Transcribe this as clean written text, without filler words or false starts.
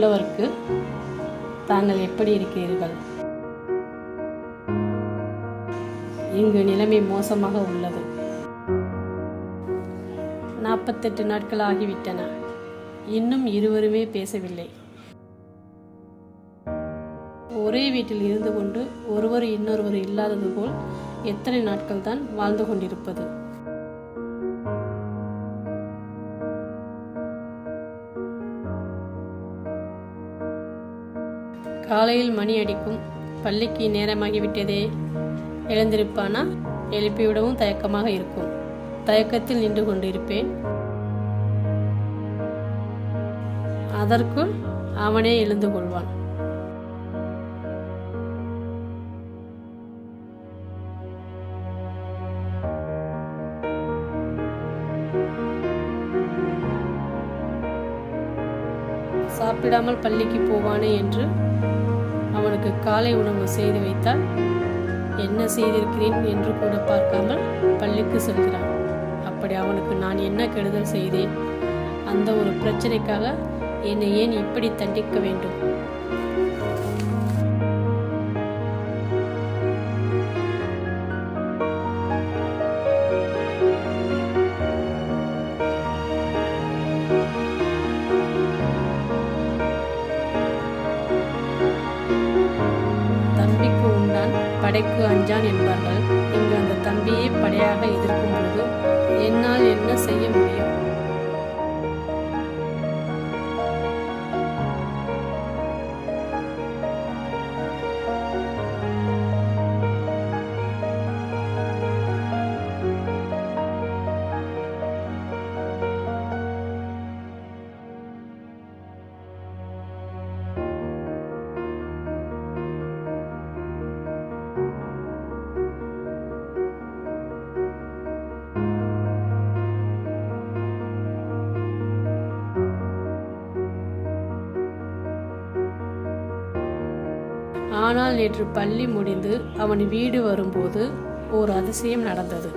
இங்குள்ளவருக்கு தாங்கள் எப்படி இருக்கிறீர்கள்? இங்கு நிலைமை மோசமாக உள்ளது. 48 நாட்கள் ஆகிவிட்டன. இன்னும் இருவருமே பேசவில்லை. ஒரே வீட்டில் இருந்து கொண்டு ஒருவர் இன்னொருவர் இல்லாதது போல் எத்தனை நாட்கள் தான் வாழ்ந்து கொண்டிருப்பது? காலையில் மணி அடிக்கும். பள்ளிக்கு நேரமாகிவிட்டதே. எழுந்திருப்பானா? எழுப்பிவிடவும் தயக்கமாக இருக்கும். தயக்கத்தில் நின்று கொண்டிருப்பேன். அதற்குள் அவனே எழுந்து கொள்வான். சாப்பிடாமல் பள்ளிக்கு போவானே என்று அவனுக்கு காலை உணவு செய்து வைத்தால் என்ன செய்திருக்கிறேன் என்று கூட பார்க்காமல் பள்ளிக்கு செல்கிறான். அப்படி அவனுக்கு நான் என்ன கெடுதல் செய்தேன்? அந்த ஒரு பிரச்சனைக்காக என்னை ஏன் இப்படி தண்டிக்க வேண்டும்? தம்பிக்கு உண்டான் படைக்கு அஞ்சான் என்பார்கள். இங்கு அந்த தம்பியே படையாக எதிர்க்கும் பொழுது என்னால் என்ன செய்ய முடியும்? ஆனால் நேற்று பள்ளி முடிந்து அவன் வீடு வரும்போது ஓர் அதிசயம் நடந்தது.